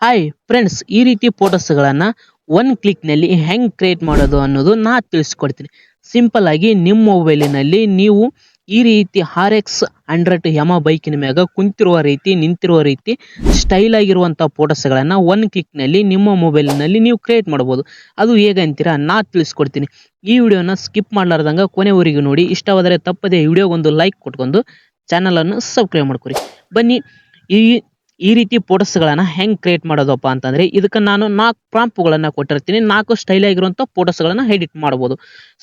Hi friends, ಈ ರೀತಿ ಫೋಟೋಸ್ಗಳನ್ನು one ಕ್ಲಿಕ್ನಲ್ಲಿ ಹೆಂಗೆ ಕ್ರಿಯೇಟ್ ಮಾಡೋದು ಅನ್ನೋದು ನಾ ತಿಳಿಸ್ಕೊಡ್ತೀನಿ. ಸಿಂಪಲ್ ಆಗಿ ನಿಮ್ಮ ಮೊಬೈಲಿನಲ್ಲಿ ನೀವು ಈ ರೀತಿ RX 100 ಯಮ ಬೈಕಿನ ಮ್ಯಾಗ ಕುಂತಿರುವ ರೀತಿ, ನಿಂತಿರುವ ರೀತಿ ಸ್ಟೈಲ್ ಆಗಿರುವಂಥ ಫೋಟೋಸ್ಗಳನ್ನು ಒನ್ ಕ್ಲಿಕ್ನಲ್ಲಿ ನಿಮ್ಮ ಮೊಬೈಲಿನಲ್ಲಿ ನೀವು ಕ್ರಿಯೇಟ್ ಮಾಡ್ಬೋದು. ಅದು ಹೇಗೆ ಅಂತೀರಾ, ನಾ ತಿಳಿಸ್ಕೊಡ್ತೀನಿ. ಈ ವಿಡಿಯೋನ ಸ್ಕಿಪ್ ಮಾಡಲಾರ್ದಂಗೆ ಕೊನೆವರೆಗೂ ನೋಡಿ. ಇಷ್ಟವಾದರೆ ತಪ್ಪದೆ ವಿಡಿಯೋಗೊಂದು ಲೈಕ್ ಕೊಟ್ಕೊಂಡು ಚಾನಲನ್ನು ಸಬ್ಸ್ಕ್ರೈಬ್ ಮಾಡ್ಕೊರಿ. ಬನ್ನಿ ಈ ರೀತಿ ಫೋಟೋಸ್ಗಳನ್ನು ಹೆಂಗೆ ಕ್ರಿಯೇಟ್ ಮಾಡೋದಪ್ಪ ಅಂತಂದರೆ, ಇದಕ್ಕೆ ನಾನು 4 ಪ್ರಾಂಪ್ಗಳನ್ನು ಕೊಟ್ಟಿರ್ತೀನಿ. 4 ಸ್ಟೈಲ್ ಆಗಿರುವಂಥ ಫೋಟೋಸ್ಗಳನ್ನು ಎಡಿಟ್ ಮಾಡ್ಬೋದು.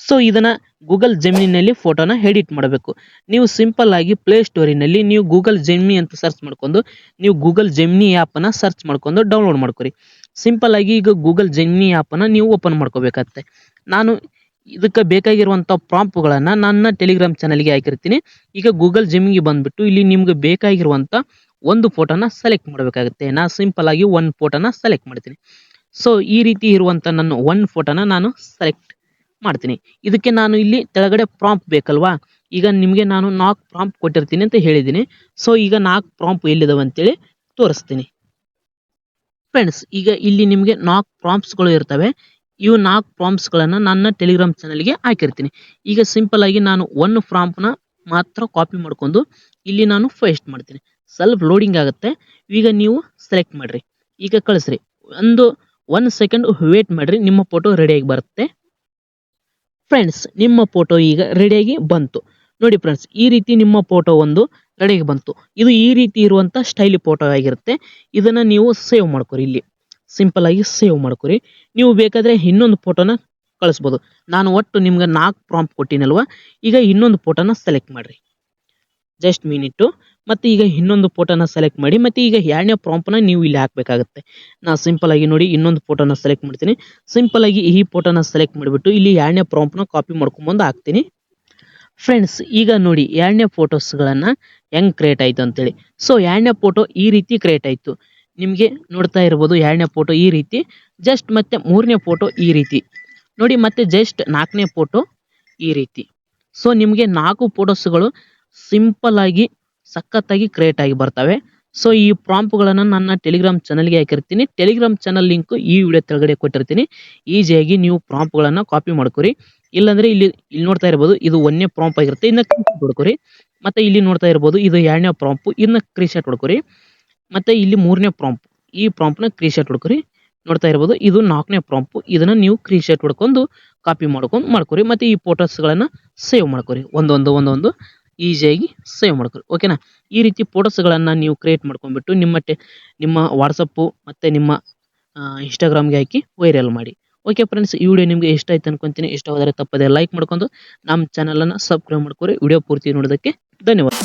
ಸೊ ಇದನ್ನು ಗೂಗಲ್ ಜೆಮಿನಿನಲ್ಲಿ ಫೋಟೋನ ಎಡಿಟ್ ಮಾಡಬೇಕು. ನೀವು ಸಿಂಪಲ್ ಆಗಿ ಪ್ಲೇ ಸ್ಟೋರಿನಲ್ಲಿ ನೀವು ಗೂಗಲ್ ಜೆಮಿನಿ ಅಂತ ಸರ್ಚ್ ಮಾಡ್ಕೊಂಡು ನೀವು ಗೂಗಲ್ ಜೆಮಿನಿ ಆ್ಯಪನ್ನು ಸರ್ಚ್ ಮಾಡ್ಕೊಂಡು ಡೌನ್ಲೋಡ್ ಮಾಡ್ಕೊರಿ. ಸಿಂಪಲ್ ಆಗಿ ಈಗ ಗೂಗಲ್ ಜೆಮಿನಿ ಆ್ಯಪನ್ನು ನೀವು ಓಪನ್ ಮಾಡ್ಕೋಬೇಕಾಗತ್ತೆ. ನಾನು ಇದಕ್ಕೆ ಬೇಕಾಗಿರುವಂಥ ಪ್ರಾಂಪ್ಗಳನ್ನು ನನ್ನ ಟೆಲಿಗ್ರಾಮ್ ಚಾನಲ್ಗೆ ಹಾಕಿರ್ತೀನಿ. ಈಗ ಗೂಗಲ್ ಜೆಮಿನಿಗೆ ಬಂದುಬಿಟ್ಟು ಇಲ್ಲಿ ನಿಮ್ಗೆ ಬೇಕಾಗಿರುವಂಥ ಒಂದು ಫೋಟೋನ ಸೆಲೆಕ್ಟ್ ಮಾಡಬೇಕಾಗುತ್ತೆ. ನಾ ಸಿಂಪಲ್ ಆಗಿ ಒಂದು ಫೋಟೋನ ಸೆಲೆಕ್ಟ್ ಮಾಡ್ತೀನಿ. ಸೊ ಈ ರೀತಿ ಇರುವಂಥ ನನ್ನ ಒಂದು ಫೋಟೋನ ನಾನು ಸೆಲೆಕ್ಟ್ ಮಾಡ್ತೀನಿ. ಇದಕ್ಕೆ ನಾನು ಇಲ್ಲಿ ಕೆಳಗಡೆ ಪ್ರಾಂಪ್ಟ್ ಬೇಕಲ್ವಾ, ಈಗ ನಿಮಗೆ ನಾನು 4 ಪ್ರಾಂಪ್ಟ್ ಕೊಟ್ಟಿರ್ತೀನಿ ಅಂತ ಹೇಳಿದ್ದೀನಿ. ಸೊ ಈಗ 4 ಪ್ರಾಂಪ್ಟ್ ಎಲ್ಲಿದಾವೆ ಅಂತೇಳಿ ತೋರಿಸ್ತೀನಿ. ಫ್ರೆಂಡ್ಸ್, ಈಗ ಇಲ್ಲಿ ನಿಮಗೆ 4 ಪ್ರಾಂಪ್ಟ್ಸ್ಗಳು ಇರ್ತವೆ. ಇವು 4 ಪ್ರಾಂಪ್ಟ್ಸ್ಗಳನ್ನು ನನ್ನ ಟೆಲಿಗ್ರಾಮ್ ಚಾನಲ್ಗೆ ಹಾಕಿರ್ತೀನಿ. ಈಗ ಸಿಂಪಲ್ ಆಗಿ ನಾನು ಒಂದು ಪ್ರಾಂಪ್ಟ್ನ ಮಾತ್ರ ಕಾಪಿ ಮಾಡ್ಕೊಂಡು ಇಲ್ಲಿ ನಾನು ಪೇಸ್ಟ್ ಮಾಡ್ತೀನಿ. ಸ್ವಲ್ಪ ಲೋಡಿಂಗ್ ಆಗುತ್ತೆ. ಈಗ ನೀವು ಸೆಲೆಕ್ಟ್ ಮಾಡಿರಿ, ಈಗ ಕಳಿಸ್ರಿ. ಒಂದು ಸೆಕೆಂಡ್ ವೇಟ್ ಮಾಡಿರಿ, ನಿಮ್ಮ ಫೋಟೋ ರೆಡಿಯಾಗಿ ಬರುತ್ತೆ. ಫ್ರೆಂಡ್ಸ್, ನಿಮ್ಮ ಫೋಟೋ ಈಗ ರೆಡಿಯಾಗಿ ಬಂತು ನೋಡಿ. ಫ್ರೆಂಡ್ಸ್, ಈ ರೀತಿ ನಿಮ್ಮ ಫೋಟೋ ಒಂದು ರೆಡಿಯಾಗಿ ಬಂತು. ಇದು ಈ ರೀತಿ ಇರುವಂಥ ಸ್ಟೈಲಿ ಫೋಟೋ ಆಗಿರುತ್ತೆ. ಇದನ್ನು ನೀವು ಸೇವ್ ಮಾಡ್ಕೊರಿ. ಇಲ್ಲಿ ಸಿಂಪಲ್ ಆಗಿ ಸೇವ್ ಮಾಡ್ಕೊರಿ. ನೀವು ಬೇಕಾದರೆ ಇನ್ನೊಂದು ಫೋಟೋನ ಕಳಿಸ್ಬೋದು. ನಾನು ಒಟ್ಟು ನಿಮ್ಗೆ 4 ಪ್ರಾಂಪ್ಟ್ ಕೊಟ್ಟಿನಲ್ವ, ಈಗ ಇನ್ನೊಂದು ಫೋಟೋನ ಸೆಲೆಕ್ಟ್ ಮಾಡಿರಿ. Just minute. ಮತ್ತು ಈಗ ಇನ್ನೊಂದು ಫೋಟೋನ ಸೆಲೆಕ್ಟ್ ಮಾಡಿ, ಮತ್ತು ಈಗ 2ನೇ ಪ್ರಾಂಪ್ಟ್ನ ನೀವು ಇಲ್ಲಿ ಹಾಕಬೇಕಾಗತ್ತೆ. ನಾನು ಸಿಂಪಲ್ ಆಗಿ ನೋಡಿ ಇನ್ನೊಂದು ಫೋಟೋನ ಸೆಲೆಕ್ಟ್ ಮಾಡ್ತೀನಿ. ಸಿಂಪಲ್ ಆಗಿ ಈ ಫೋಟೋನ ಸೆಲೆಕ್ಟ್ ಮಾಡಿಬಿಟ್ಟು ಇಲ್ಲಿ 2ನೇ ಪ್ರಾಂಪ್ಟ್ನ ಕಾಪಿ ಮಾಡ್ಕೊಂಬಂದು ಹಾಕ್ತೀನಿ. ಫ್ರೆಂಡ್ಸ್, ಈಗ ನೋಡಿ 2ನೇ ಫೋಟೋಸ್ಗಳನ್ನು ಹೆಂಗೆ ಕ್ರಿಯೇಟ್ ಆಯಿತು ಅಂತೇಳಿ. ಸೊ 2ನೇ ಫೋಟೋ ಈ ರೀತಿ ಕ್ರಿಯೇಟ್ ಆಯಿತು. ನಿಮಗೆ ನೋಡ್ತಾ ಇರ್ಬೋದು 2ನೇ ಫೋಟೋ ಈ ರೀತಿ, ಜಸ್ಟ್ ಮತ್ತೆ 3ನೇ ಫೋಟೋ ಈ ರೀತಿ ನೋಡಿ, ಮತ್ತೆ ಜಸ್ಟ್ 4ನೇ ಫೋಟೋ ಈ ರೀತಿ. ಸೊ ನಿಮಗೆ 4 ಫೋಟೋಸ್ಗಳು ಸಿಂಪಲ್ ಆಗಿ ಸಖತ್ತಾಗಿ ಕ್ರಿಯೇಟ್ ಆಗಿ ಬರ್ತವೆ. ಸೊ ಈ ಪ್ರಾಂಪ್ಟ್ಗಳನ್ನು ನನ್ನ ಟೆಲಿಗ್ರಾಮ್ ಚಾನಲ್ಗೆ ಹಾಕಿರ್ತೀನಿ. ಟೆಲಿಗ್ರಾಮ್ ಚಾನಲ್ ಲಿಂಕ್ ಈ ವಿಡಿಯೋ ಕೆಳಗಡೆ ಕೊಟ್ಟಿರ್ತೀನಿ. ಈಸಿಯಾಗಿ ನೀವು ಪ್ರಾಂಪ್ಟ್ಗಳನ್ನು ಕಾಪಿ ಮಾಡ್ಕೊರಿ. ಇಲ್ಲಾಂದರೆ ಇಲ್ಲಿ ನೋಡ್ತಾ ಇರ್ಬೋದು, ಇದು 1ನೇ ಪ್ರಾಂಪ್ಟ್ ಆಗಿರುತ್ತೆ, ಇದನ್ನ ಕ್ರೀಶಾಟ್ ಹೊಡ್ಕೊರಿ. ಮತ್ತು ಇಲ್ಲಿ ನೋಡ್ತಾ ಇರ್ಬೋದು, ಇದು 2ನೇ ಪ್ರಾಂಪ್ಟ್, ಇದನ್ನ ಕ್ರೀಶಾಟ್ ಹೊಡ್ಕೊರಿ. ಮತ್ತು ಇಲ್ಲಿ 3ನೇ ಪ್ರಾಂಪ್ಟ್, ಈ ಪ್ರಾಂಪ್ಟ್ನ ಕ್ರೀಶಾಟ್ ಹೊಡ್ಕೊರಿ. ನೋಡ್ತಾ ಇರ್ಬೋದು, ಇದು 4ನೇ ಪ್ರಾಂಪ್ಟ್, ಇದನ್ನು ನೀವು ಕ್ರೀಶಾಟ್ ಹೊಡ್ಕೊಂಡು ಕಾಪಿ ಮಾಡ್ಕೊರಿ. ಮತ್ತು ಈ ಫೋಟೋಸ್ಗಳನ್ನು ಸೇವ್ ಮಾಡ್ಕೊರಿ. ಒಂದೊಂದು ಈಸಿಯಾಗಿ ಸೇವ್ ಮಾಡ್ಕೊರಿ. ಓಕೆನಾ. ಈ ರೀತಿ ಫೋಟೋಸ್ಗಳನ್ನು ನೀವು ಕ್ರಿಯೇಟ್ ಮಾಡ್ಕೊಂಡ್ಬಿಟ್ಟು ನಿಮ್ಮ ವಾಟ್ಸಪ್ಪು ಮತ್ತು ನಿಮ್ಮ ಇನ್ಸ್ಟಾಗ್ರಾಮ್ಗೆ ಹಾಕಿ ವೈರಲ್ ಮಾಡಿ. ಓಕೆ ಫ್ರೆಂಡ್ಸ್, ಈ ವಿಡಿಯೋ ನಿಮಗೆ ಇಷ್ಟ ಆಯ್ತು ಅನ್ಕೊಂತೀನಿ. ಇಷ್ಟವಾದರೆ ತಪ್ಪದೆ ಲೈಕ್ ಮಾಡ್ಕೊಂಡು ನಮ್ಮ ಚಾನಲನ್ನು ಸಬ್ಸ್ಕ್ರೈಬ್ ಮಾಡ್ಕೊರಿ. ವಿಡಿಯೋ ಪೂರ್ತಿ ನೋಡೋದಕ್ಕೆ ಧನ್ಯವಾದ.